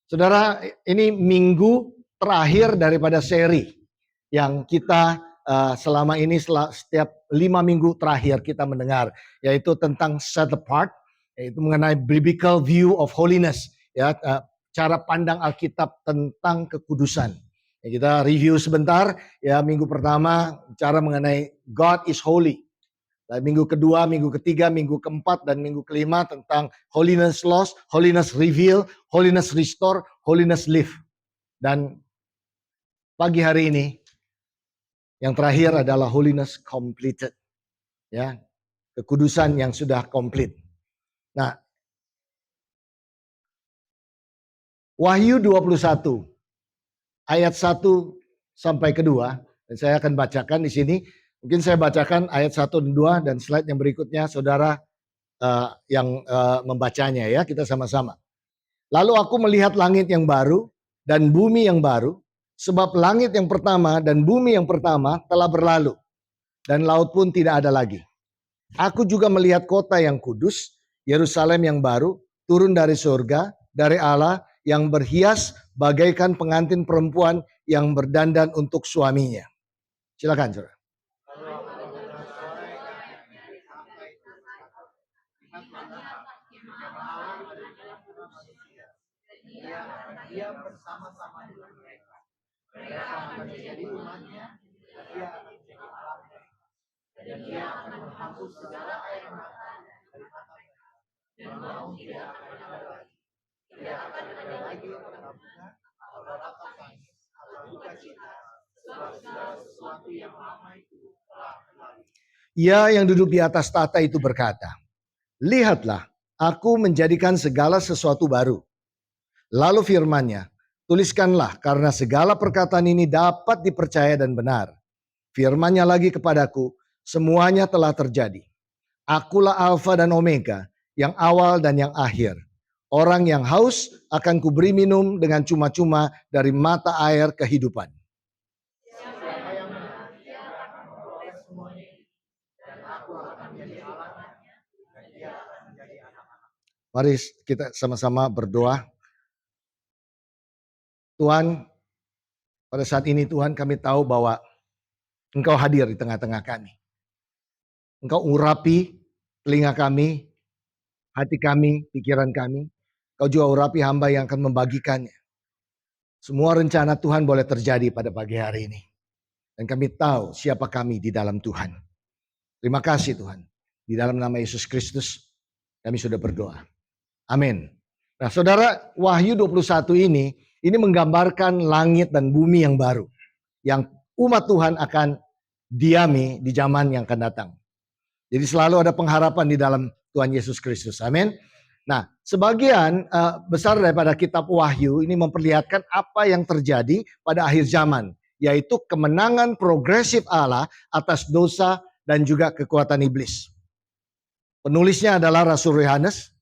Saudara, ini minggu terakhir daripada seri yang kita selama ini setiap 5 minggu terakhir kita mendengar, yaitu tentang set apart, yaitu mengenai biblical view of holiness, ya, cara pandang Alkitab tentang kekudusan. Ya, kita review sebentar, ya, minggu pertama bicara mengenai God is holy. Dan minggu kedua, minggu ketiga, minggu keempat, dan minggu kelima tentang holiness lost, holiness reveal, holiness restore, holiness live. Dan pagi hari ini, yang terakhir adalah holiness completed. Ya, kekudusan yang sudah komplit. Nah, Wahyu 21, ayat 1 sampai kedua, dan saya akan bacakan di sini. Mungkin saya bacakan ayat 1 dan 2 dan slide yang berikutnya saudara yang membacanya, ya, kita sama-sama. Lalu aku melihat langit yang baru dan bumi yang baru, sebab langit yang pertama dan bumi yang pertama telah berlalu, dan laut pun tidak ada lagi. Aku juga melihat kota yang kudus, Yerusalem yang baru, turun dari surga, dari Allah, yang berhias bagaikan pengantin perempuan yang berdandan untuk suaminya. Silakan, saudara. Dia bersama-sama dengan mereka. Mereka akan menjadi umatnya, dia akan menjadi Allahnya. Dan dia akan menghapus segala air mata dari mata mereka. Dan maut tidak akan ada lagi. Tidak akan ada lagi perkabungan, atau ratap tangis, atau duka cita, sebab segala sesuatu yang lama itu telah berlalu. Ia yang duduk di atas tahta itu berkata, lihatlah, aku menjadikan segala sesuatu baru. Lalu firman-Nya, tuliskanlah karena segala perkataan ini dapat dipercaya dan benar. Firman-Nya lagi kepadaku, semuanya telah terjadi. Akulah Alfa dan Omega, yang awal dan yang akhir. Orang yang haus akan kuberi minum dengan cuma-cuma dari mata air kehidupan. Siapa yang menang, dia akan memperoleh semuanya, dan aku akan menjadi Allahnya, dan dia akan menjadi anak-anak. Mari kita sama-sama berdoa. Tuhan, pada saat ini Tuhan kami tahu bahwa Engkau hadir di tengah-tengah kami. Engkau urapi telinga kami, hati kami, pikiran kami. Engkau juga urapi hamba yang akan membagikannya. Semua rencana Tuhan boleh terjadi pada pagi hari ini. Dan kami tahu siapa kami di dalam Tuhan. Terima kasih Tuhan. Di dalam nama Yesus Kristus kami sudah berdoa. Amin. Nah saudara, Wahyu 21 ini menggambarkan langit dan bumi yang baru. Yang umat Tuhan akan diami di zaman yang akan datang. Jadi selalu ada pengharapan di dalam Tuhan Yesus Kristus. Amin. Nah, sebagian besar daripada kitab Wahyu ini memperlihatkan apa yang terjadi pada akhir zaman. Yaitu kemenangan progresif Allah atas dosa dan juga kekuatan iblis. Penulisnya adalah Rasul Yohanes.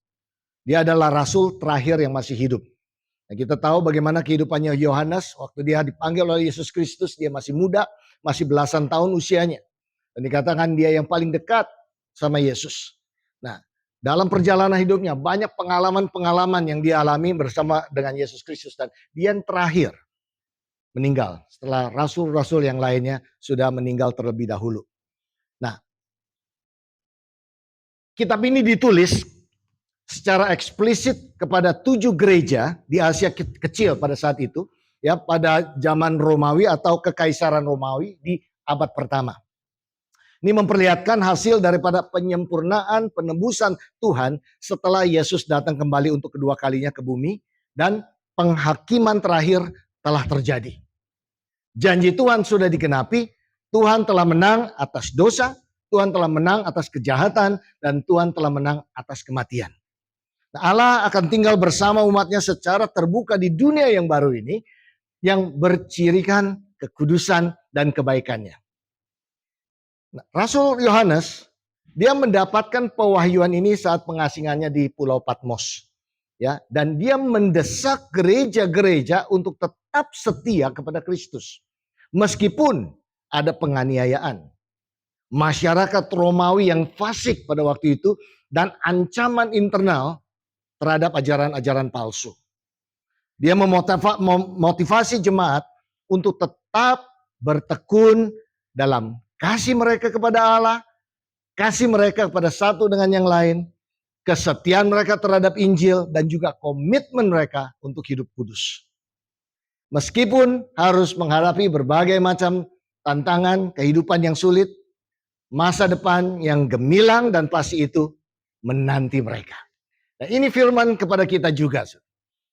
Dia adalah rasul terakhir yang masih hidup. Nah, kita tahu bagaimana kehidupannya Yohanes waktu dia dipanggil oleh Yesus Kristus. Dia masih muda, masih belasan tahun usianya. Dan dikatakan dia yang paling dekat sama Yesus. Nah, dalam perjalanan hidupnya banyak pengalaman-pengalaman yang dia alami bersama dengan Yesus Kristus. Dan dia yang terakhir meninggal setelah rasul-rasul yang lainnya sudah meninggal terlebih dahulu. Nah, kitab ini ditulis secara eksplisit kepada 7 gereja di Asia kecil pada saat itu, ya, pada zaman Romawi atau kekaisaran Romawi di abad pertama. Ini memperlihatkan hasil daripada penyempurnaan penebusan Tuhan setelah Yesus datang kembali untuk kedua kalinya ke bumi dan penghakiman terakhir telah terjadi. Janji Tuhan sudah dikenapi, Tuhan telah menang atas dosa, Tuhan telah menang atas kejahatan, dan Tuhan telah menang atas kematian. Allah akan tinggal bersama umatnya secara terbuka di dunia yang baru ini yang bercirikan kekudusan dan kebaikannya. Nah, Rasul Yohanes dia mendapatkan pewahyuan ini saat pengasingannya di Pulau Patmos, ya, dan dia mendesak gereja-gereja untuk tetap setia kepada Kristus meskipun ada penganiayaan. Masyarakat Romawi yang fasik pada waktu itu dan ancaman internal terhadap ajaran-ajaran palsu. Dia memotivasi jemaat untuk tetap bertekun dalam kasih mereka kepada Allah, kasih mereka kepada satu dengan yang lain, kesetiaan mereka terhadap Injil, dan juga komitmen mereka untuk hidup kudus. Meskipun harus menghadapi berbagai macam tantangan, kehidupan yang sulit, masa depan yang gemilang dan pasti itu menanti mereka. Nah, ini firman kepada kita juga,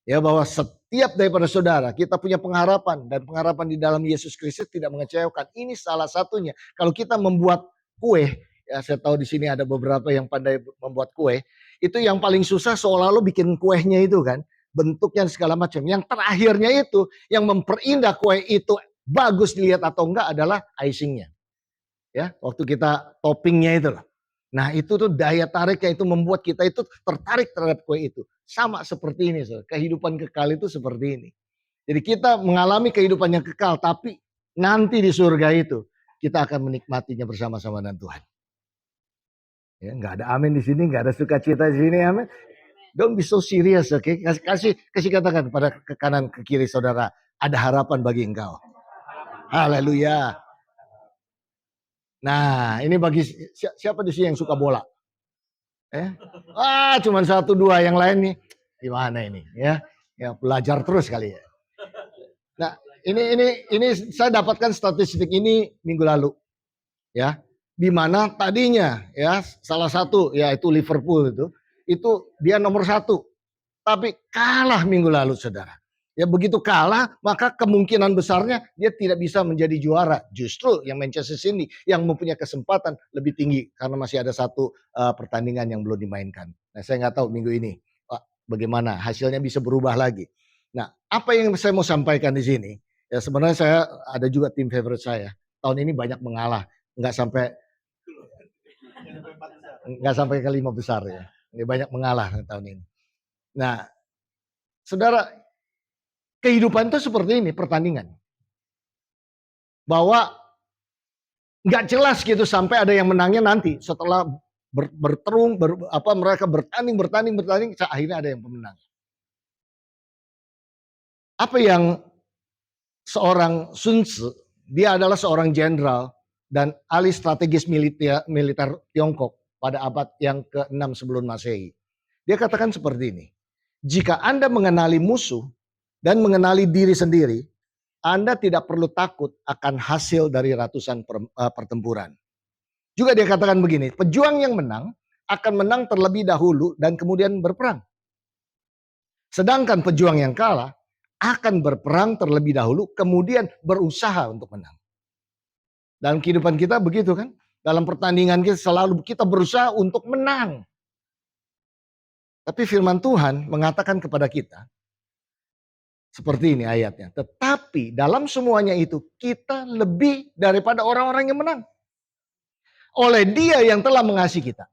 ya, bahwa setiap daripada saudara kita punya pengharapan, dan pengharapan di dalam Yesus Kristus tidak mengecewakan. Ini salah satunya. Kalau kita membuat kue, ya saya tahu di sini ada beberapa yang pandai membuat kue, itu yang paling susah seolah lo bikin kuenya itu kan, bentuknya segala macam. Yang terakhirnya itu yang memperindah kue itu bagus dilihat atau enggak adalah icingnya. Ya, waktu kita toppingnya itu loh. Nah, itu tuh daya tariknya itu membuat kita itu tertarik terhadap kue itu. Sama seperti ini, kehidupan kekal itu seperti ini. Jadi kita mengalami kehidupan yang kekal, tapi nanti di surga itu kita akan menikmatinya bersama-sama dengan Tuhan. Ya, nggak ada amin di sini, nggak ada sukacita di sini, amin. Don't be so serious, oke? Okay? Kasih katakan pada ke kanan ke kiri saudara, ada harapan bagi engkau. Haleluya. Nah, ini bagi siapa di sini yang suka bola? Cuman 1, 2, yang lain nih gimana ini, ya? Ya belajar terus kali ya. Nah, ini saya dapatkan statistik ini minggu lalu. Ya. Di mana tadinya ya salah satu yaitu Liverpool itu dia nomor 1. Tapi kalah minggu lalu, saudara. Ya begitu kalah, maka kemungkinan besarnya dia tidak bisa menjadi juara. Justru yang Manchester City yang mempunyai kesempatan lebih tinggi karena masih ada satu pertandingan yang belum dimainkan. Nah, saya nggak tahu minggu ini bagaimana hasilnya bisa berubah lagi. Nah, apa yang saya mau sampaikan di sini? Ya sebenarnya saya ada juga tim favorite saya. Tahun ini banyak mengalah, nggak sampai ke 5 besar ya. Ini banyak mengalah tahun ini. Nah, saudara, kehidupan itu seperti ini, pertandingan. Bahwa nggak jelas gitu sampai ada yang menangnya nanti setelah berterung, mereka bertanding, akhirnya ada yang pemenang. Apa yang seorang Sun Tzu, dia adalah seorang jenderal dan ahli strategis militer Tiongkok pada abad yang ke-6 sebelum Masehi. Dia katakan seperti ini, jika Anda mengenali musuh dan mengenali diri sendiri, Anda tidak perlu takut akan hasil dari ratusan pertempuran. Juga dia katakan begini, pejuang yang menang akan menang terlebih dahulu dan kemudian berperang. Sedangkan pejuang yang kalah akan berperang terlebih dahulu kemudian berusaha untuk menang. Dalam kehidupan kita begitu kan? Dalam pertandingan kita selalu kita berusaha untuk menang. Tapi firman Tuhan mengatakan kepada kita, seperti ini ayatnya. Tetapi dalam semuanya itu kita lebih daripada orang-orang yang menang. Oleh Dia yang telah mengasihi kita.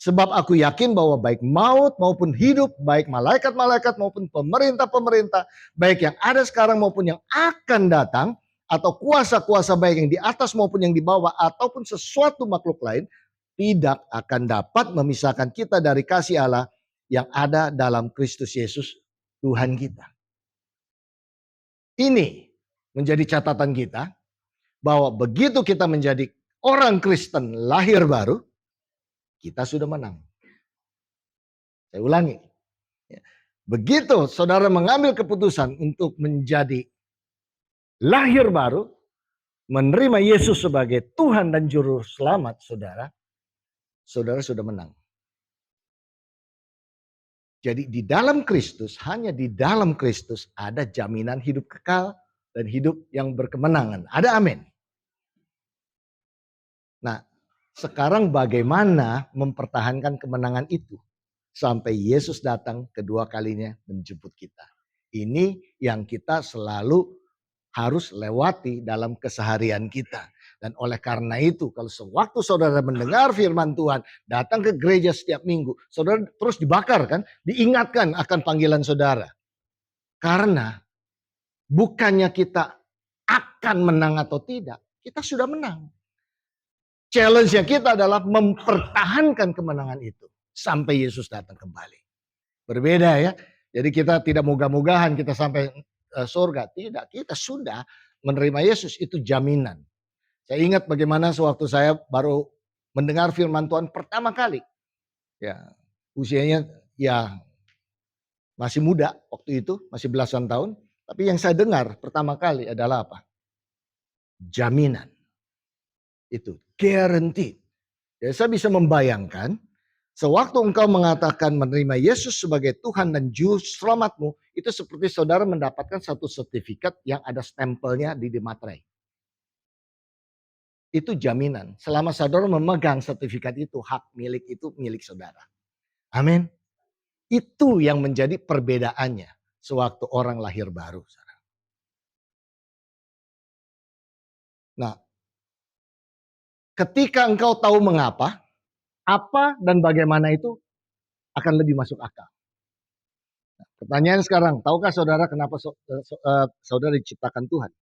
Sebab aku yakin bahwa baik maut maupun hidup, baik malaikat-malaikat maupun pemerintah-pemerintah, baik yang ada sekarang maupun yang akan datang, atau kuasa-kuasa baik yang di atas maupun yang di bawah, ataupun sesuatu makhluk lain, tidak akan dapat memisahkan kita dari kasih Allah yang ada dalam Kristus Yesus Tuhan kita. Ini menjadi catatan kita bahwa begitu kita menjadi orang Kristen lahir baru, kita sudah menang. Saya ulangi. Begitu saudara mengambil keputusan untuk menjadi lahir baru, menerima Yesus sebagai Tuhan dan Juru Selamat saudara, saudara sudah menang. Jadi di dalam Kristus, hanya di dalam Kristus ada jaminan hidup kekal dan hidup yang berkemenangan. Ada amin. Nah, sekarang bagaimana mempertahankan kemenangan itu sampai Yesus datang kedua kalinya menjemput kita. Ini yang kita selalu harus lewati dalam keseharian kita. Dan oleh karena itu, kalau sewaktu saudara mendengar firman Tuhan, datang ke gereja setiap minggu, saudara terus dibakar kan, diingatkan akan panggilan saudara. Karena bukannya kita akan menang atau tidak, kita sudah menang. Challenge-nya kita adalah mempertahankan kemenangan itu sampai Yesus datang kembali. Berbeda ya. Jadi kita tidak mogah-mogahan kita sampai surga, tidak. Kita sudah menerima Yesus, itu jaminan. Saya ingat bagaimana sewaktu saya baru mendengar firman Tuhan pertama kali. Ya, usianya ya masih muda waktu itu, masih belasan tahun. Tapi yang saya dengar pertama kali adalah apa? Jaminan. Itu, guaranteed. Jadi saya bisa membayangkan, sewaktu engkau mengatakan menerima Yesus sebagai Tuhan dan Juru Selamatmu, itu seperti saudara mendapatkan satu sertifikat yang ada stempelnya di materai. Itu jaminan. Selama saudara memegang sertifikat itu, hak milik itu milik saudara. Amin. Itu yang menjadi perbedaannya sewaktu orang lahir baru. Nah, ketika engkau tahu mengapa, apa dan bagaimana itu akan lebih masuk akal. Nah, pertanyaan sekarang, tahukah saudara kenapa saudara diciptakan Tuhan?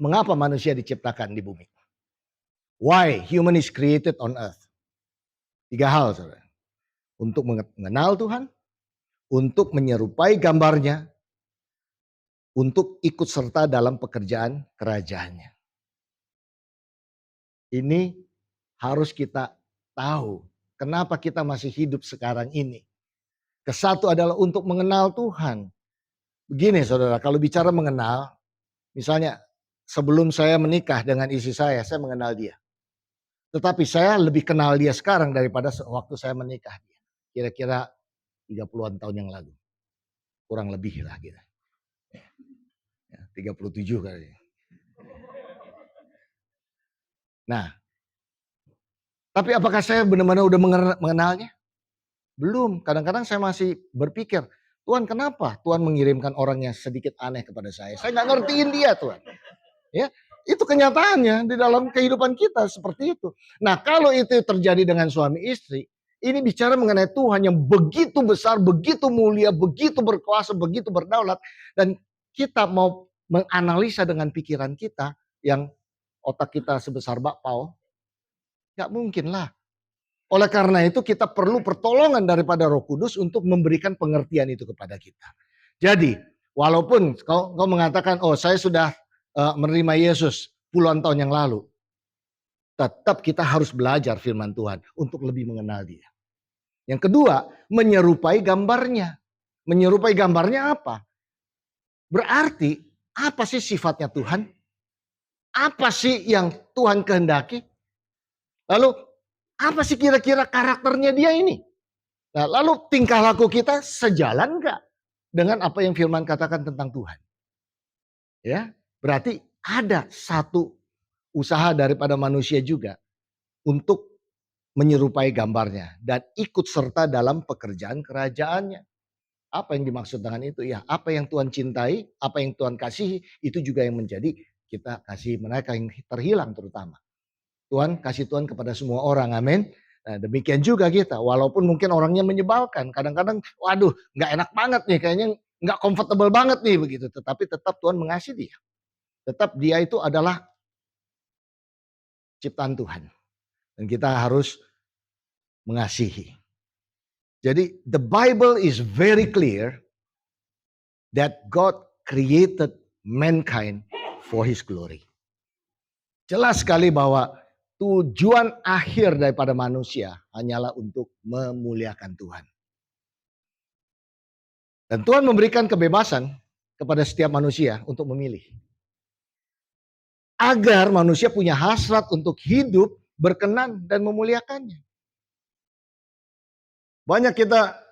Mengapa manusia diciptakan di bumi? Why human is created on earth? 3 hal, saudara. Untuk mengenal Tuhan, untuk menyerupai gambarnya, untuk ikut serta dalam pekerjaan kerajaannya. Ini harus kita tahu kenapa kita masih hidup sekarang ini. Kesatu adalah untuk mengenal Tuhan. Begini saudara, kalau bicara mengenal, misalnya sebelum saya menikah dengan istri saya mengenal dia. Tetapi saya lebih kenal dia sekarang daripada waktu saya menikah. Kira-kira 30-an tahun yang lalu. Kurang lebih lah gitu. 37 kali. Nah, tapi apakah saya benar-benar udah mengenalnya? Belum. Kadang-kadang saya masih berpikir, Tuhan kenapa Tuhan mengirimkan orang yang sedikit aneh kepada saya? Saya nggak ngertiin dia Tuhan. Ya, itu kenyataannya di dalam kehidupan kita seperti itu. Nah, kalau itu terjadi dengan suami istri, ini bicara mengenai Tuhan yang begitu besar, begitu mulia, begitu berkuasa, begitu berdaulat, dan kita mau menganalisa dengan pikiran kita yang otak kita sebesar bakpao, nggak mungkin lah. Oleh karena itu kita perlu pertolongan daripada Roh Kudus untuk memberikan pengertian itu kepada kita. Jadi, walaupun kau mengatakan, oh saya sudah menerima Yesus puluhan tahun yang lalu, tetap kita harus belajar firman Tuhan untuk lebih mengenal dia. Yang kedua, menyerupai gambarnya. Menyerupai gambarnya apa? Berarti, apa sih sifatnya Tuhan? Apa sih yang Tuhan kehendaki? Lalu, apa sih kira-kira karakternya dia ini? Nah, lalu tingkah laku kita sejalan nggak dengan apa yang firman katakan tentang Tuhan? Ya, berarti ada satu usaha daripada manusia juga untuk menyerupai gambarnya dan ikut serta dalam pekerjaan kerajaannya. Apa yang dimaksud dengan itu? Ya, apa yang Tuhan cintai, apa yang Tuhan kasihi, itu juga yang menjadi kita kasih mereka yang terhilang terutama. Tuhan kasih Tuhan kepada semua orang, amin. Nah, demikian juga kita, walaupun mungkin orangnya menyebalkan, kadang-kadang waduh nggak enak banget nih, kayaknya nggak comfortable banget nih begitu, tetapi tetap Tuhan mengasihi dia. Tetap dia itu adalah ciptaan Tuhan. Dan kita harus mengasihi. Jadi the Bible is very clear that God created mankind for His glory. Jelas sekali bahwa tujuan akhir daripada manusia hanyalah untuk memuliakan Tuhan. Dan Tuhan memberikan kebebasan kepada setiap manusia untuk memilih. Agar manusia punya hasrat untuk hidup, berkenan, dan memuliakannya. Banyak kita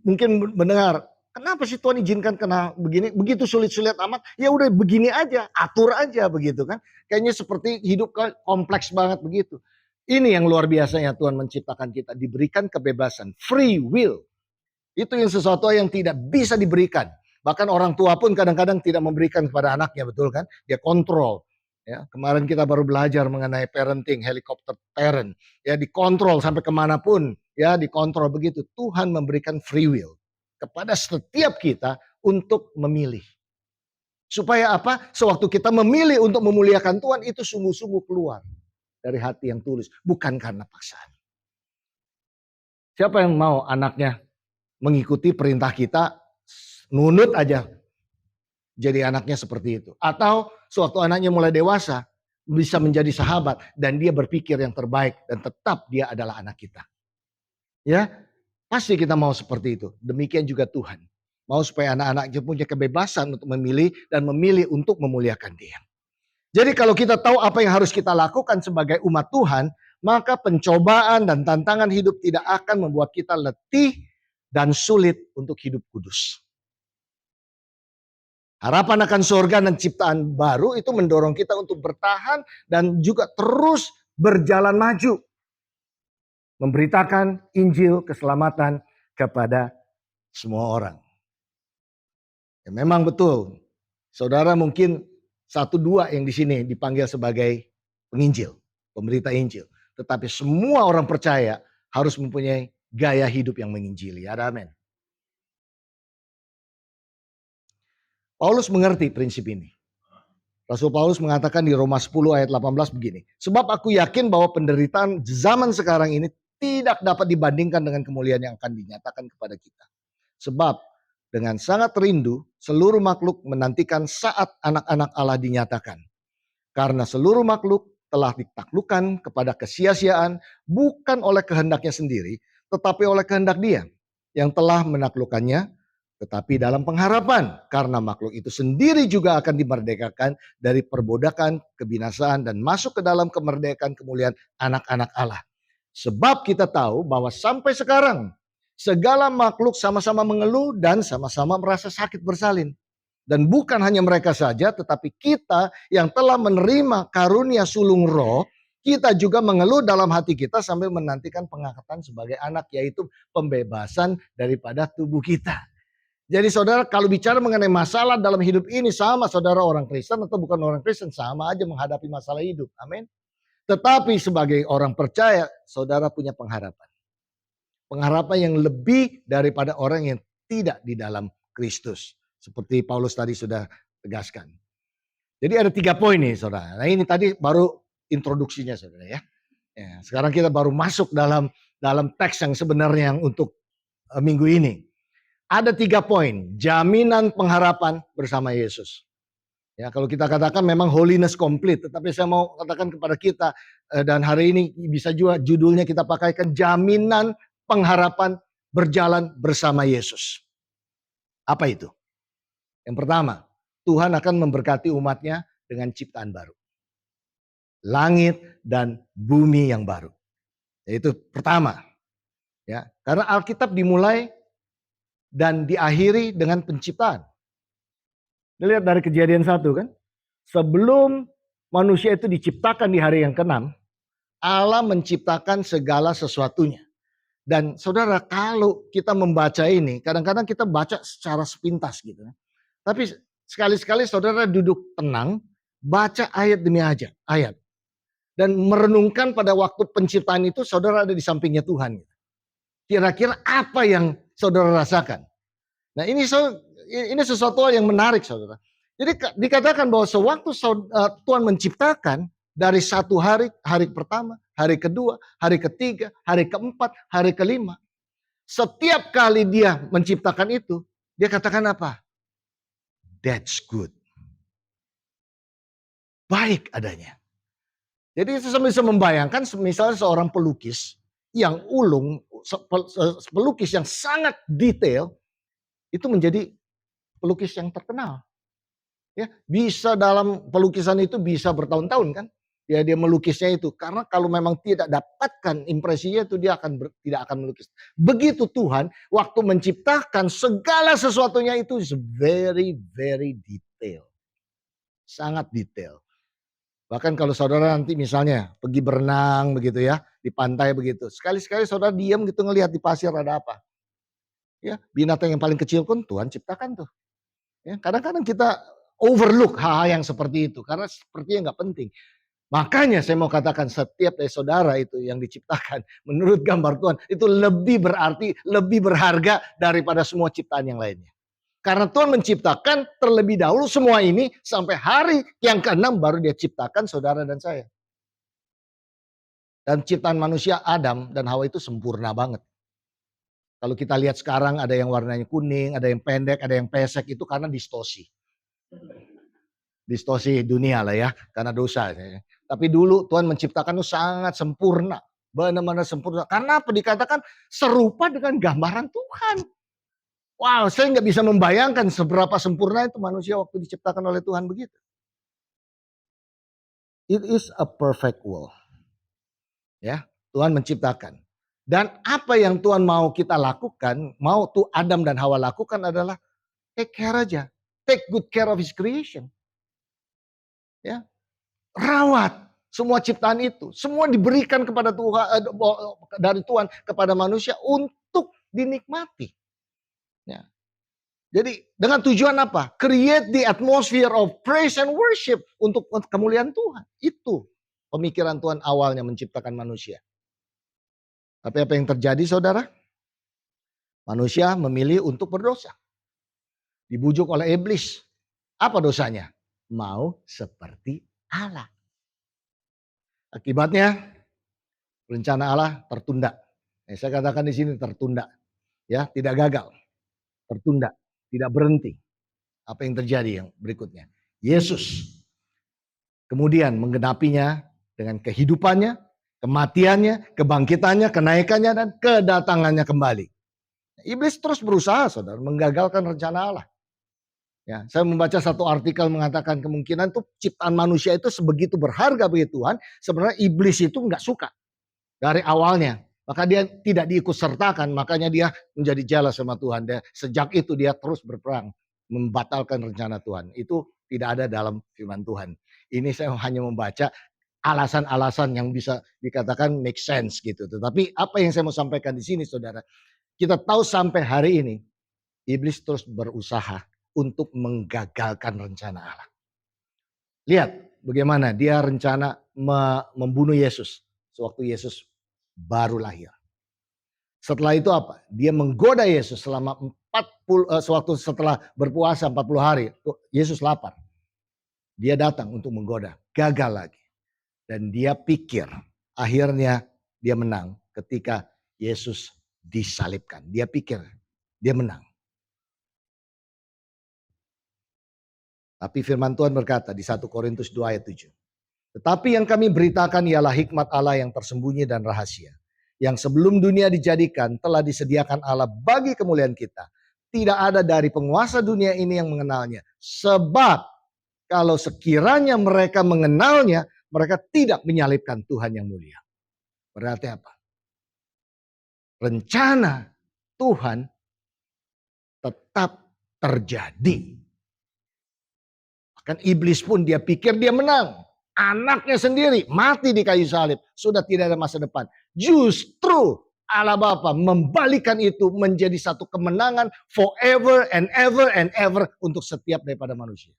mungkin mendengar, kenapa sih Tuhan izinkan kena begini, begitu sulit-sulit amat, ya udah begini aja, atur aja begitu kan. Kayaknya seperti hidup kompleks banget begitu. Ini yang luar biasanya Tuhan menciptakan kita, diberikan kebebasan, free will. Itu yang sesuatu yang tidak bisa diberikan. Bahkan orang tua pun kadang-kadang tidak memberikan kepada anaknya, betul kan? Dia kontrol. Ya, kemarin kita baru belajar mengenai parenting, helikopter parent. Ya, dikontrol sampai kemanapun, ya dikontrol begitu. Tuhan memberikan free will kepada setiap kita untuk memilih. Supaya apa? Sewaktu kita memilih untuk memuliakan Tuhan, itu sungguh-sungguh keluar dari hati yang tulus, bukan karena paksaan. Siapa yang mau anaknya mengikuti perintah kita, nunut aja jadi anaknya seperti itu. Atau suatu anaknya mulai dewasa, bisa menjadi sahabat dan dia berpikir yang terbaik dan tetap dia adalah anak kita. Ya, pasti kita mau seperti itu. Demikian juga Tuhan. Mau supaya anak-anaknya punya kebebasan untuk memilih dan memilih untuk memuliakan Dia. Jadi kalau kita tahu apa yang harus kita lakukan sebagai umat Tuhan, maka pencobaan dan tantangan hidup tidak akan membuat kita letih dan sulit untuk hidup kudus. Harapan akan surga dan ciptaan baru itu mendorong kita untuk bertahan dan juga terus berjalan maju. Memberitakan Injil keselamatan kepada semua orang. Ya, memang betul, saudara mungkin 1-2 yang di sini dipanggil sebagai penginjil, pemberita Injil. Tetapi semua orang percaya harus mempunyai gaya hidup yang menginjili. Ada amin. Paulus mengerti prinsip ini. Rasul Paulus mengatakan di Roma 10 ayat 18 begini. Sebab aku yakin bahwa penderitaan zaman sekarang ini tidak dapat dibandingkan dengan kemuliaan yang akan dinyatakan kepada kita. Sebab dengan sangat rindu seluruh makhluk menantikan saat anak-anak Allah dinyatakan. Karena seluruh makhluk telah ditaklukkan kepada kesia-siaan bukan oleh kehendaknya sendiri, tetapi oleh kehendak Dia yang telah menaklukkannya, tetapi dalam pengharapan karena makhluk itu sendiri juga akan dimerdekakan dari perbudakan, kebinasaan dan masuk ke dalam kemerdekaan kemuliaan anak-anak Allah. Sebab kita tahu bahwa sampai sekarang segala makhluk sama-sama mengeluh dan sama-sama merasa sakit bersalin. Dan bukan hanya mereka saja, tetapi kita yang telah menerima karunia sulung roh, kita juga mengeluh dalam hati kita sambil menantikan pengangkatan sebagai anak, yaitu pembebasan daripada tubuh kita. Jadi saudara, kalau bicara mengenai masalah dalam hidup ini, sama saudara orang Kristen atau bukan orang Kristen, sama aja menghadapi masalah hidup. Amin. Tetapi sebagai orang percaya, saudara punya pengharapan. Pengharapan yang lebih daripada orang yang tidak di dalam Kristus. Seperti Paulus tadi sudah tegaskan. Jadi ada 3 poin nih saudara. Nah ini tadi baru introduksinya saudara ya. Sekarang kita baru masuk dalam teks yang sebenarnya yang untuk minggu ini. Ada 3 poin. Jaminan pengharapan bersama Yesus. Ya, kalau kita katakan memang holiness complete, tetapi saya mau katakan kepada kita dan hari ini bisa juga judulnya kita pakaikan jaminan pengharapan berjalan bersama Yesus. Apa itu? Yang pertama, Tuhan akan memberkati umatnya dengan ciptaan baru. Langit dan bumi yang baru. Itu pertama. Ya, karena Alkitab dimulai dan diakhiri dengan penciptaan. Lihat dari Kejadian 1 kan. Sebelum manusia itu diciptakan di hari yang ke-6, Allah menciptakan segala sesuatunya. Dan saudara, kalau kita membaca ini, kadang-kadang kita baca secara sepintas gitu. Tapi sekali-sekali saudara duduk tenang, baca ayat demi ayat. Dan merenungkan pada waktu penciptaan itu saudara ada di sampingnya Tuhan. Kira-kira apa yang saudara rasakan? Nah ini sesuatu yang menarik saudara. Jadi dikatakan bahwa sewaktu Tuhan menciptakan dari satu hari pertama, hari kedua, hari ketiga, hari keempat, hari kelima. Setiap kali dia menciptakan itu, dia katakan apa? That's good. Baik adanya. Jadi saya bisa membayangkan misalnya seorang pelukis yang pelukis yang sangat detail, itu menjadi pelukis yang terkenal. Ya, bisa dalam pelukisan itu bisa bertahun-tahun kan? Ya dia melukisnya itu karena kalau memang tidak dapatkan impresinya itu dia tidak akan melukis. Begitu Tuhan waktu menciptakan segala sesuatunya itu is very very detail. Sangat detail. Bahkan kalau saudara nanti misalnya pergi berenang begitu ya, di pantai begitu. Sekali-sekali saudara diam gitu ngelihat di pasir ada apa. Ya, binatang yang paling kecil pun Tuhan ciptakan tuh. Ya, kadang-kadang kita overlook hal-hal yang seperti itu karena sepertinya nggak penting. Makanya saya mau katakan setiap dari saudara itu yang diciptakan menurut gambar Tuhan itu lebih berarti, lebih berharga daripada semua ciptaan yang lainnya. Karena Tuhan menciptakan terlebih dahulu semua ini sampai hari yang ke-6 baru dia ciptakan saudara dan saya. Dan ciptaan manusia Adam dan Hawa itu sempurna banget. Kalau kita lihat sekarang ada yang warnanya kuning, ada yang pendek, ada yang pesek, itu karena distorsi. Distorsi dunia lah ya, karena dosa. Tapi dulu Tuhan menciptakan itu sangat sempurna. Benar-benar sempurna. Karena apa? Dikatakan serupa dengan gambaran Tuhan. Wow, saya nggak bisa membayangkan seberapa sempurna itu manusia waktu diciptakan oleh Tuhan begitu. It is a perfect world. Ya, Tuhan menciptakan. Dan apa yang Tuhan mau kita lakukan, mau tuh Adam dan Hawa lakukan adalah take care aja. Take good care of his creation. Ya, rawat semua ciptaan itu. Semua diberikan kepada Tuhan, dari Tuhan kepada manusia untuk dinikmati. Ya. Jadi dengan tujuan apa? Create the atmosphere of praise and worship untuk kemuliaan Tuhan. Itu pemikiran Tuhan awalnya menciptakan manusia. Tapi apa yang terjadi saudara? Manusia memilih untuk berdosa. Dibujuk oleh iblis. Apa dosanya? Mau seperti Allah. Akibatnya rencana Allah tertunda. Saya katakan di sini tertunda. Ya, tidak gagal. Tertunda, tidak berhenti. Apa yang terjadi yang berikutnya? Yesus kemudian menggenapinya dengan kehidupannya, kematiannya, kebangkitannya, kenaikannya, dan kedatangannya kembali. Iblis terus berusaha, saudara, menggagalkan rencana Allah. Ya, saya membaca satu artikel mengatakan kemungkinan tuh ciptaan manusia itu sebegitu berharga bagi Tuhan, sebenarnya iblis itu nggak suka dari awalnya. Maka dia tidak diikut sertakan, makanya dia menjadi jelas sama Tuhan. Sejak itu dia terus berperang, membatalkan rencana Tuhan. Itu tidak ada dalam firman Tuhan. Ini saya hanya membaca alasan-alasan yang bisa dikatakan make sense gitu. Tetapi apa yang saya mau sampaikan di sini saudara, kita tahu sampai hari ini, iblis terus berusaha untuk menggagalkan rencana Allah. Lihat bagaimana dia rencana membunuh Yesus sewaktu Yesus baru lahir. Setelah itu apa? Dia menggoda Yesus selama 40 sewaktu setelah berpuasa 40 hari, Yesus lapar. Dia datang untuk menggoda, gagal lagi. Dan dia pikir akhirnya dia menang ketika Yesus disalibkan. Dia pikir dia menang. Tapi firman Tuhan berkata di 1 Korintus 2 ayat 7. Tetapi yang kami beritakan ialah hikmat Allah yang tersembunyi dan rahasia. Yang sebelum dunia dijadikan telah disediakan Allah bagi kemuliaan kita. Tidak ada dari penguasa dunia ini yang mengenalnya. Sebab kalau sekiranya mereka mengenalnya, mereka tidak menyalibkan Tuhan yang mulia. Berarti apa? Rencana Tuhan tetap terjadi. Bahkan iblis pun dia pikir dia menang. Anaknya sendiri mati di kayu salib. Sudah tidak ada masa depan. Justru Allah Bapa membalikan itu menjadi satu kemenangan forever and ever untuk setiap daripada manusia.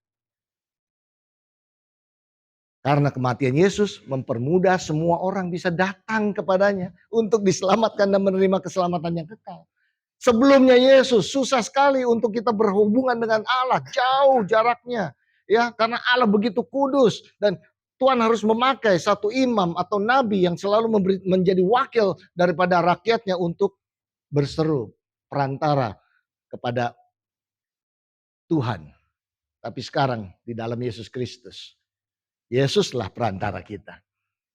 Karena kematian Yesus mempermudah semua orang bisa datang kepadanya untuk diselamatkan dan menerima keselamatan yang kekal. Sebelumnya Yesus susah sekali untuk kita berhubungan dengan Allah, jauh jaraknya. Ya, karena Allah begitu kudus dan Tuhan harus memakai satu imam atau nabi yang selalu menjadi wakil daripada rakyatnya untuk berseru perantara kepada Tuhan. Tapi sekarang di dalam Yesus Kristus, Yesuslah perantara kita.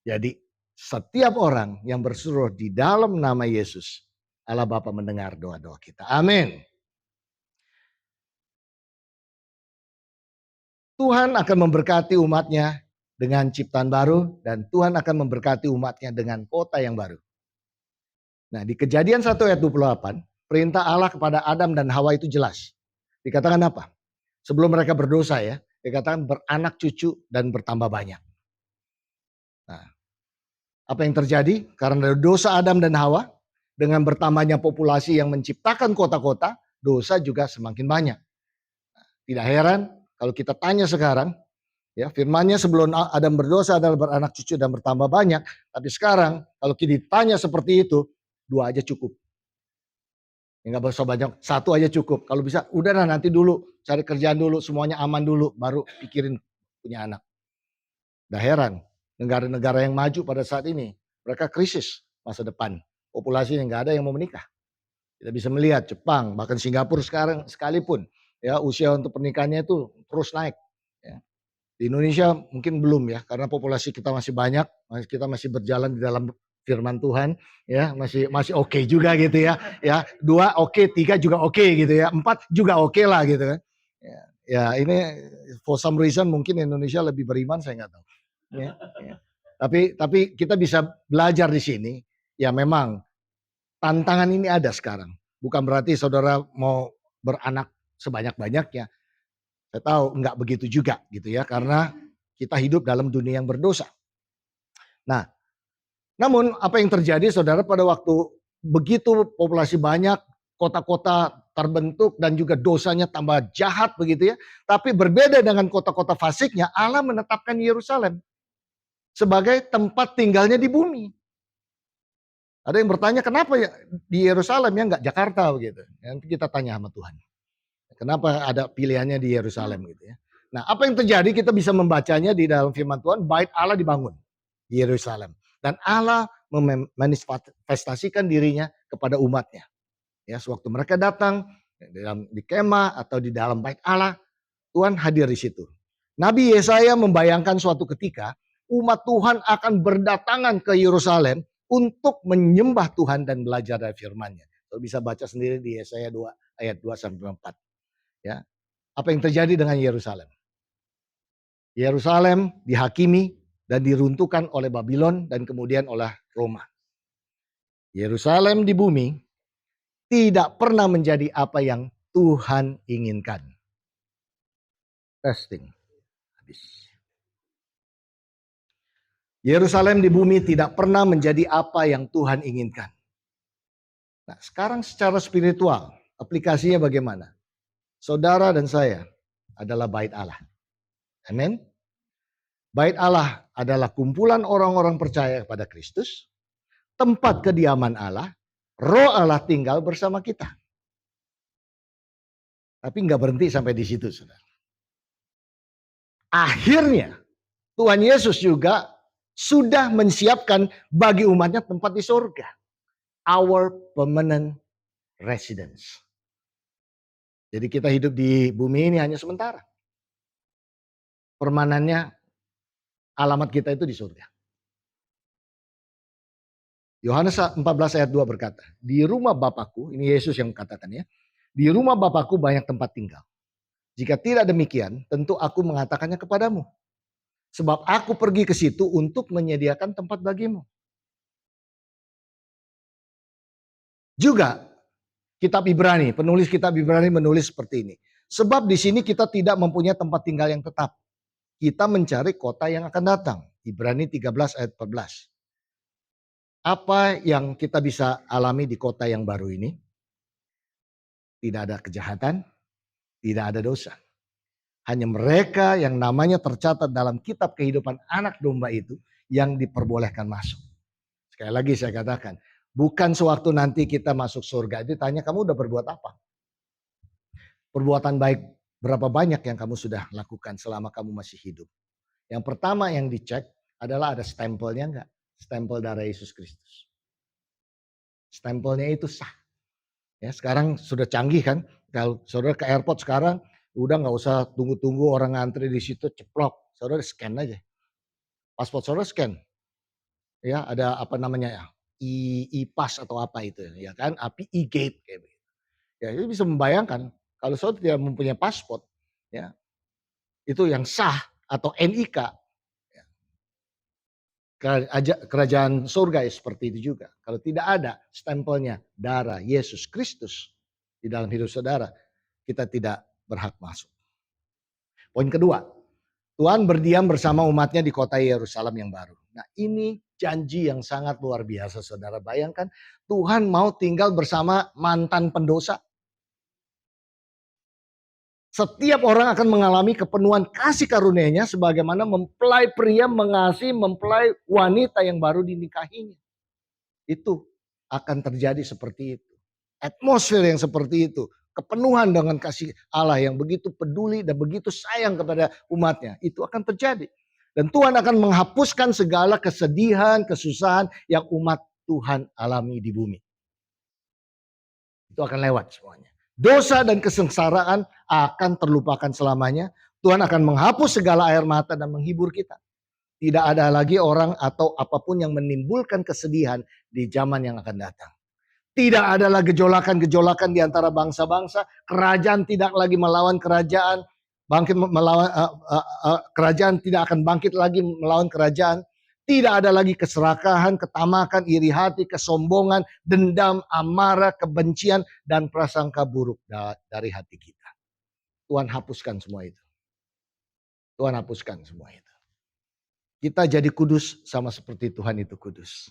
Jadi setiap orang yang berseru di dalam nama Yesus, Allah Bapa mendengar doa-doa kita. Amin. Tuhan akan memberkati umatnya dengan ciptaan baru dan Tuhan akan memberkati umatnya dengan kota yang baru. Nah di Kejadian 1 ayat 28, perintah Allah kepada Adam dan Hawa itu jelas. Dikatakan apa? Sebelum mereka berdosa ya, dikatakan beranak cucu dan bertambah banyak. Nah, apa yang terjadi? Karena dosa Adam dan Hawa, dengan bertambahnya populasi yang menciptakan kota-kota, dosa juga semakin banyak. Nah, tidak heran kalau kita tanya sekarang, ya firmannya sebelum Adam berdosa adalah beranak cucu dan bertambah banyak. Tapi sekarang kalau kita ditanya seperti itu, 2 aja cukup. Enggak usah banyak, 1 aja cukup. Kalau bisa, udahlah nanti dulu, cari kerjaan dulu, semuanya aman dulu, baru pikirin punya anak. Dah heran, negara-negara yang maju pada saat ini, mereka krisis masa depan. Populasinya nggak ada yang mau menikah. Kita bisa melihat Jepang, bahkan Singapura sekarang sekalipun, ya usia untuk pernikahannya itu terus naik, ya. Di Indonesia mungkin belum ya, karena populasi kita masih banyak, kita masih berjalan di dalam firman Tuhan, ya masih masih oke juga gitu ya 2 oke, 3 juga oke gitu ya, 4 juga oke lah gitu kan. Ya ini for some reason mungkin Indonesia lebih beriman, saya nggak tahu. Ya. Tapi kita bisa belajar di sini, ya memang tantangan ini ada sekarang. Bukan berarti saudara mau beranak sebanyak-banyaknya. Saya tahu enggak begitu juga gitu ya, karena kita hidup dalam dunia yang berdosa. Nah, namun apa yang terjadi saudara pada waktu begitu populasi banyak, kota-kota terbentuk dan juga dosanya tambah jahat begitu ya. Tapi berbeda dengan kota-kota fasiknya, Allah menetapkan Yerusalem sebagai tempat tinggalnya di bumi. Ada yang bertanya kenapa ya di Yerusalem ya enggak Jakarta begitu. Nanti kita tanya sama Tuhan. Kenapa ada pilihannya di Yerusalem gitu ya. Nah, apa yang terjadi kita bisa membacanya di dalam firman Tuhan, bait Allah dibangun di Yerusalem dan Allah memanifestasikan dirinya kepada umatnya. Ya, sewaktu mereka datang di kemah atau di dalam bait Allah, Tuhan hadir di situ. Nabi Yesaya membayangkan suatu ketika umat Tuhan akan berdatangan ke Yerusalem untuk menyembah Tuhan dan belajar dari firman-Nya. Kalau bisa baca sendiri di Yesaya 2 ayat 2 sampai 4. Ya. Apa yang terjadi dengan Yerusalem? Yerusalem dihakimi dan diruntuhkan oleh Babylon dan kemudian oleh Roma. Yerusalem di bumi tidak pernah menjadi apa yang Tuhan inginkan. Testing. Habis. Yerusalem di bumi tidak pernah menjadi apa yang Tuhan inginkan. Nah, sekarang secara spiritual, aplikasinya bagaimana? Saudara dan saya adalah bait Allah. Amin. Bait Allah adalah kumpulan orang-orang percaya kepada Kristus, tempat kediaman Allah, Roh Allah tinggal bersama kita. Tapi nggak berhenti sampai di situ, saudara. Akhirnya Tuhan Yesus juga sudah menyiapkan bagi umatnya tempat di surga. Our permanent residence. Jadi kita hidup di bumi ini hanya sementara. Permanennya alamat kita itu di surga. Yohanes 14 ayat 2 berkata, di rumah Bapakku, ini Yesus yang katakan ya, di rumah Bapakku banyak tempat tinggal. Jika tidak demikian, tentu aku mengatakannya kepadamu. Sebab aku pergi ke situ untuk menyediakan tempat bagimu. Juga kitab Ibrani, penulis kitab Ibrani menulis seperti ini. Sebab di sini kita tidak mempunyai tempat tinggal yang tetap. Kita mencari kota yang akan datang. Ibrani 13 ayat 14. Apa yang kita bisa alami di kota yang baru ini? Tidak ada kejahatan, tidak ada dosa. Hanya mereka yang namanya tercatat dalam kitab kehidupan anak domba itu yang diperbolehkan masuk. Sekali lagi saya katakan, bukan sewaktu nanti kita masuk surga itu tanya kamu udah berbuat apa? Perbuatan baik berapa banyak yang kamu sudah lakukan selama kamu masih hidup? Yang pertama yang dicek adalah ada stempelnya enggak? Stempel darah Yesus Kristus. Stempelnya itu sah. Ya, sekarang sudah canggih kan? Kalau saudara ke airport sekarang udah nggak usah tunggu-tunggu orang ngantri di situ ceplok. Saudara scan aja. Paspor saudara scan. Ya, ada apa namanya ya? E-pass atau apa itu ya kan? Api e-gate kayak begitu. Ya, itu bisa membayangkan kalau saudara tidak mempunyai paspor ya. Itu yang sah atau NIK. Kerajaan surga ya seperti itu juga. Kalau tidak ada stempelnya darah Yesus Kristus di dalam hidup saudara, kita tidak berhak masuk. Poin kedua, Tuhan berdiam bersama umatnya di kota Yerusalem yang baru. Nah ini janji yang sangat luar biasa saudara. Bayangkan Tuhan mau tinggal bersama mantan pendosa. Setiap orang akan mengalami kepenuhan kasih karunia-Nya sebagaimana mempelai pria mengasihi mempelai wanita yang baru dinikahinya. Itu akan terjadi seperti itu. Atmosfer yang seperti itu. Kepenuhan dengan kasih Allah yang begitu peduli dan begitu sayang kepada umatnya. Itu akan terjadi. Dan Tuhan akan menghapuskan segala kesedihan, kesusahan yang umat Tuhan alami di bumi. Itu akan lewat semuanya. Dosa dan kesengsaraan akan terlupakan selamanya. Tuhan akan menghapus segala air mata dan menghibur kita. Tidak ada lagi orang atau apapun yang menimbulkan kesedihan di zaman yang akan datang. Tidak ada lagi gejolakan-gejolakan di antara bangsa-bangsa. Kerajaan tidak lagi melawan kerajaan. Kerajaan tidak akan bangkit lagi melawan kerajaan. Tidak ada lagi keserakahan, ketamakan, iri hati, kesombongan, dendam, amarah, kebencian, dan prasangka buruk dari hati kita. Tuhan hapuskan semua itu. Tuhan hapuskan semua itu. Kita jadi kudus sama seperti Tuhan itu kudus.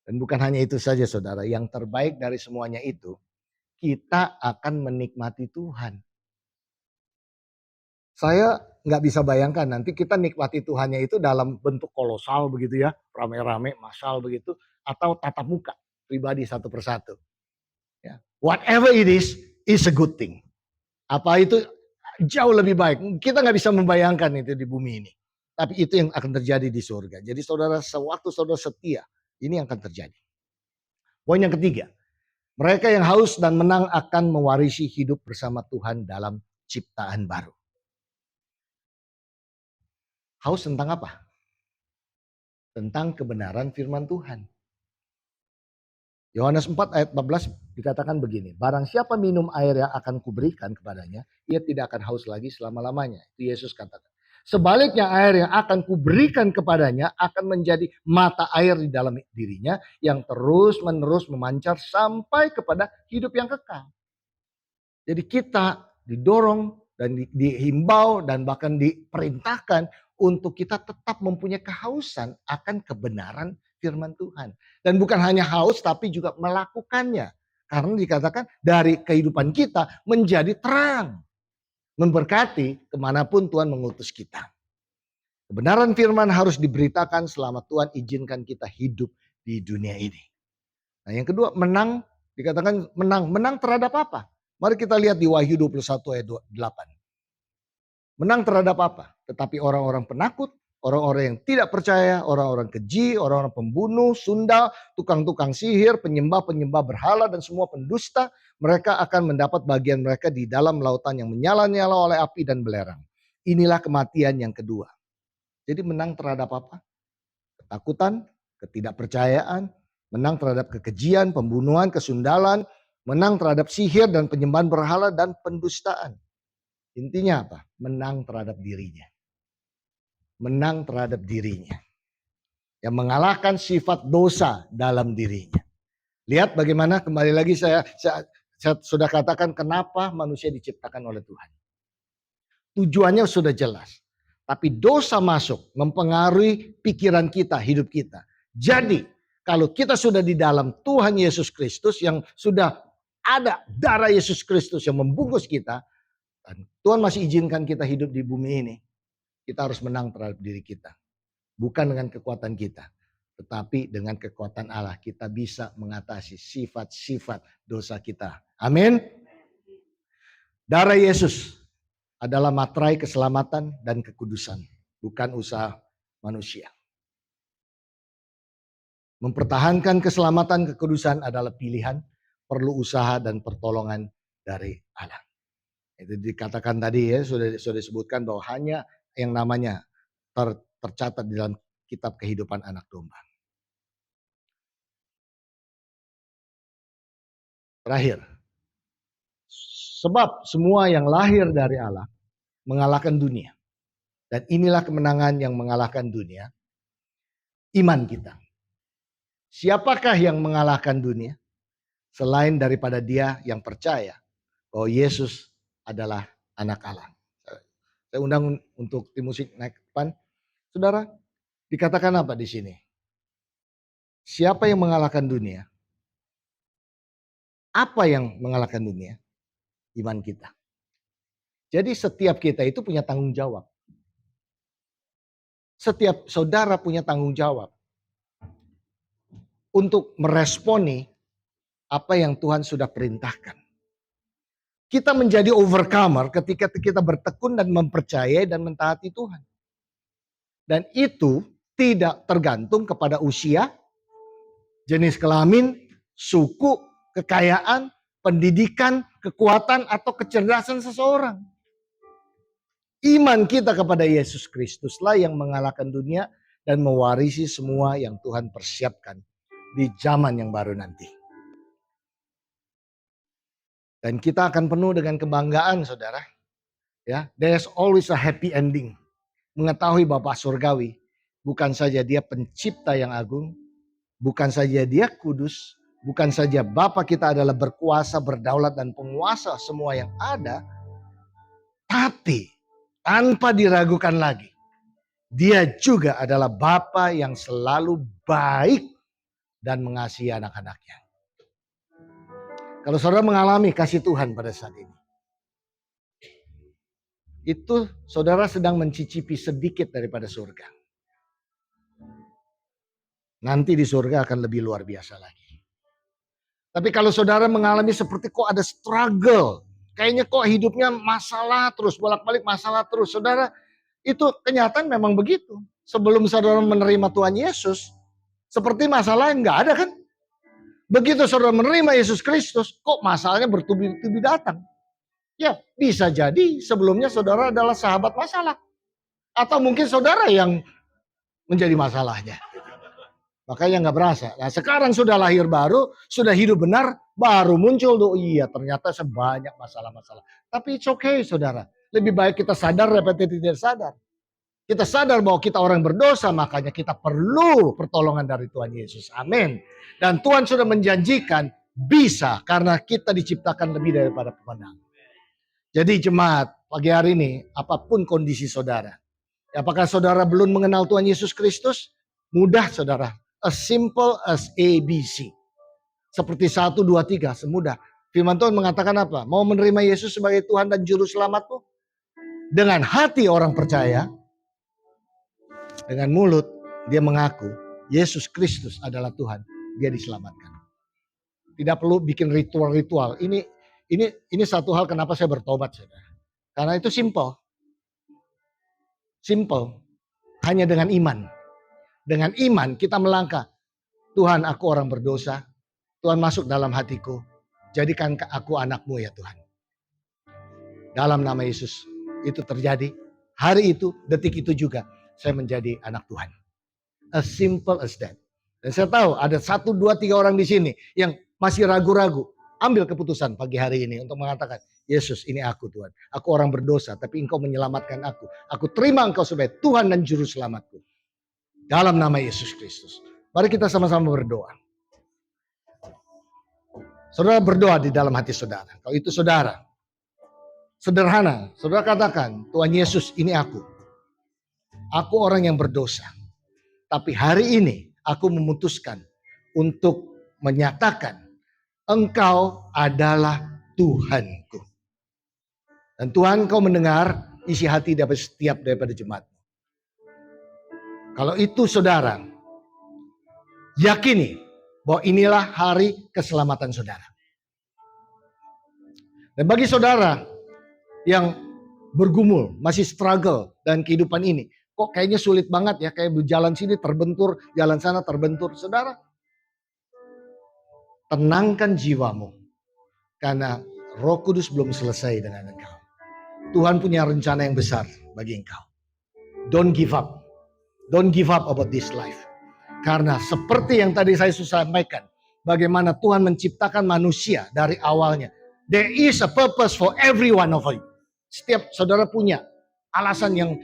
Dan bukan hanya itu saja saudara, yang terbaik dari semuanya itu, kita akan menikmati Tuhan. Saya nggak bisa bayangkan nanti kita nikmati Tuhannya itu dalam bentuk kolosal begitu ya, rame-rame, massal begitu, atau tatap muka pribadi satu persatu. Ya. Whatever it is a good thing. Apa itu jauh lebih baik. Kita nggak bisa membayangkan itu di bumi ini. Tapi itu yang akan terjadi di surga. Jadi saudara, sewaktu saudara setia, ini yang akan terjadi. Poin yang ketiga, mereka yang haus dan menang akan mewarisi hidup bersama Tuhan dalam ciptaan baru. Haus tentang apa? Tentang kebenaran firman Tuhan. Yohanes 4 ayat 14 dikatakan begini, barang siapa minum air yang akan kuberikan kepadanya, ia tidak akan haus lagi selama-lamanya. Itu Yesus katakan. Sebaliknya air yang akan kuberikan kepadanya akan menjadi mata air di dalam dirinya yang terus-menerus memancar sampai kepada hidup yang kekal. Jadi kita didorong dan dihimbau dan bahkan diperintahkan untuk kita tetap mempunyai kehausan akan kebenaran firman Tuhan. Dan bukan hanya haus tapi juga melakukannya. Karena dikatakan dari kehidupan kita menjadi terang. Memberkati kemanapun Tuhan mengutus kita. Kebenaran firman harus diberitakan selama Tuhan izinkan kita hidup di dunia ini. Nah yang kedua, menang, dikatakan menang. Menang terhadap apa? Mari kita lihat di Wahyu 21 ayat 8. Menang terhadap apa? Tetapi orang-orang penakut, orang-orang yang tidak percaya, orang-orang keji, orang-orang pembunuh, sundal, tukang-tukang sihir, penyembah-penyembah berhala dan semua pendusta, mereka akan mendapat bagian mereka di dalam lautan yang menyala-nyala oleh api dan belerang. Inilah kematian yang kedua. Jadi menang terhadap apa? Ketakutan, ketidakpercayaan, menang terhadap kekejian, pembunuhan, kesundalan, menang terhadap sihir dan penyembahan berhala dan pendustaan. Intinya apa? Menang terhadap dirinya. Menang terhadap dirinya. Yang mengalahkan sifat dosa dalam dirinya. Lihat bagaimana kembali lagi saya sudah katakan kenapa manusia diciptakan oleh Tuhan. Tujuannya sudah jelas. Tapi dosa masuk mempengaruhi pikiran kita, hidup kita. Jadi kalau kita sudah di dalam Tuhan Yesus Kristus yang sudah ada darah Yesus Kristus yang membungkus kita. Dan Tuhan masih izinkan kita hidup di bumi ini. Kita harus menang terhadap diri kita. Bukan dengan kekuatan kita. Tetapi dengan kekuatan Allah kita bisa mengatasi sifat-sifat dosa kita. Amin. Darah Yesus adalah materai keselamatan dan kekudusan. Bukan usaha manusia. Mempertahankan keselamatan kekudusan adalah pilihan. Perlu usaha dan pertolongan dari Allah. Itu dikatakan tadi ya, sudah disebutkan bahwa hanya yang namanya tercatat di dalam kitab kehidupan anak domba. Terakhir, sebab semua yang lahir dari Allah mengalahkan dunia. Dan inilah kemenangan yang mengalahkan dunia, iman kita. Siapakah yang mengalahkan dunia? Selain daripada dia yang percaya bahwa Yesus adalah anak Allah. Saya undang untuk tim musik naik depan. Saudara, dikatakan apa di sini? Siapa yang mengalahkan dunia? Apa yang mengalahkan dunia? Iman kita. Jadi setiap kita itu punya tanggung jawab. Setiap saudara punya tanggung jawab. Untuk meresponi apa yang Tuhan sudah perintahkan. Kita menjadi overcomer ketika kita bertekun dan mempercayai dan mentaati Tuhan. Dan itu tidak tergantung kepada usia, jenis kelamin, suku, kekayaan, pendidikan, kekuatan, atau kecerdasan seseorang. Iman kita kepada Yesus Kristuslah yang mengalahkan dunia dan mewarisi semua yang Tuhan persiapkan di zaman yang baru nanti. Dan kita akan penuh dengan kebanggaan, saudara. Ya, there's always a happy ending. Mengetahui Bapa Surgawi, bukan saja Dia pencipta yang agung, bukan saja Dia kudus, bukan saja Bapa kita adalah berkuasa, berdaulat, dan penguasa semua yang ada, tapi tanpa diragukan lagi, Dia juga adalah Bapa yang selalu baik dan mengasihi anak-anaknya. Kalau saudara mengalami kasih Tuhan pada saat ini, itu saudara sedang mencicipi sedikit daripada surga. Nanti di surga akan lebih luar biasa lagi. Tapi kalau saudara mengalami seperti kok ada struggle, kayaknya kok hidupnya masalah terus, bolak-balik masalah terus. Saudara, itu kenyataan memang begitu. Sebelum saudara menerima Tuhan Yesus, seperti masalah yang nggak ada kan? Begitu saudara menerima Yesus Kristus, kok masalahnya bertubi-tubi datang? Ya, bisa jadi sebelumnya saudara adalah sahabat masalah. Atau mungkin saudara yang menjadi masalahnya. Makanya nggak berasa. Nah sekarang sudah lahir baru, sudah hidup benar, baru muncul tuh. Iya ternyata sebanyak masalah-masalah. Tapi it's okay saudara. Lebih baik kita sadar daripada tidak sadar. Kita sadar bahwa kita orang berdosa, makanya kita perlu pertolongan dari Tuhan Yesus. Amin. Dan Tuhan sudah menjanjikan bisa karena kita diciptakan lebih daripada pemenang. Jadi jemaat, pagi hari ini apapun kondisi saudara. Apakah saudara belum mengenal Tuhan Yesus Kristus? Mudah saudara. As simple as ABC. Seperti 1, 2, 3, semudah. Firman Tuhan mengatakan apa? Mau menerima Yesus sebagai Tuhan dan Juru Selamatmu? Dengan hati orang percaya, dengan mulut dia mengaku Yesus Kristus adalah Tuhan, dia diselamatkan. Tidak perlu bikin ritual-ritual. Ini satu hal kenapa saya bertobat, saudara. Karena itu simple. Simple. Hanya dengan iman. Dengan iman kita melangkah. Tuhan, aku orang berdosa. Tuhan masuk dalam hatiku. Jadikan aku anakmu ya Tuhan. Dalam nama Yesus itu terjadi. Hari itu, detik itu juga saya menjadi anak Tuhan. As simple as that. Dan saya tahu ada 1, 2, 3 orang di sini yang masih ragu-ragu. Ambil keputusan pagi hari ini untuk mengatakan, Yesus ini aku Tuhan. Aku orang berdosa tapi engkau menyelamatkan aku. Aku terima engkau sebagai Tuhan dan Juru Selamatku. Dalam nama Yesus Kristus. Mari kita sama-sama berdoa. Saudara berdoa di dalam hati saudara. Kalau itu saudara, sederhana. Saudara katakan, Tuhan Yesus ini aku. Aku orang yang berdosa. Tapi hari ini aku memutuskan untuk menyatakan Engkau adalah Tuhanku. Dan Tuhan kau mendengar isi hati dari setiap daripada jemaat. Kalau itu saudara, yakini bahwa inilah hari keselamatan saudara. Dan bagi saudara yang bergumul, masih struggle dan kehidupan ini, kok kayaknya sulit banget ya, kayak jalan sini terbentur, jalan sana terbentur. Saudara, tenangkan jiwamu. Karena Roh Kudus belum selesai dengan engkau. Tuhan punya rencana yang besar bagi engkau. Don't give up. Don't give up about this life. Karena seperti yang tadi saya sampaikan, bagaimana Tuhan menciptakan manusia dari awalnya. There is a purpose for every one of you. Setiap saudara punya alasan yang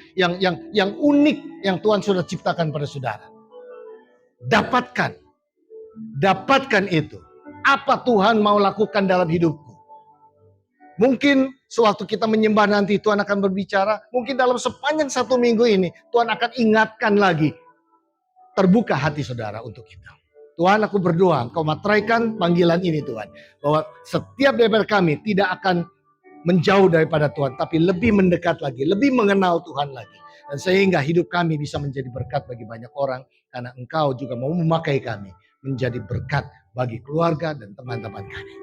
unik yang Tuhan sudah ciptakan pada saudara. Dapatkan itu. Apa Tuhan mau lakukan dalam hidupku? Mungkin sewaktu kita menyembah nanti Tuhan akan berbicara. Mungkin dalam sepanjang 1 minggu ini Tuhan akan ingatkan lagi. Terbuka hati saudara untuk kita. Tuhan, aku berdoa Engkau materaikan panggilan ini Tuhan. Bahwa setiap daripada kami tidak akan menjauh daripada Tuhan. Tapi lebih mendekat lagi. Lebih mengenal Tuhan lagi. Dan sehingga hidup kami bisa menjadi berkat bagi banyak orang. Karena Engkau juga mau memakai kami menjadi berkat bagi keluarga dan teman-teman kami.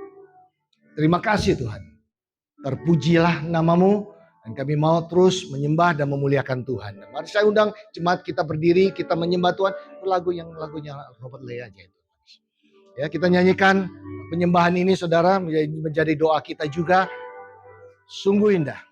Terima kasih Tuhan. Terpujilah namamu. Dan kami mau terus menyembah dan memuliakan Tuhan. Mari saya undang jemaat kita berdiri, kita menyembah Tuhan. Lagunya Robert Lee aja itu. Ya, kita nyanyikan penyembahan ini saudara menjadi doa kita juga. Sungguh indah.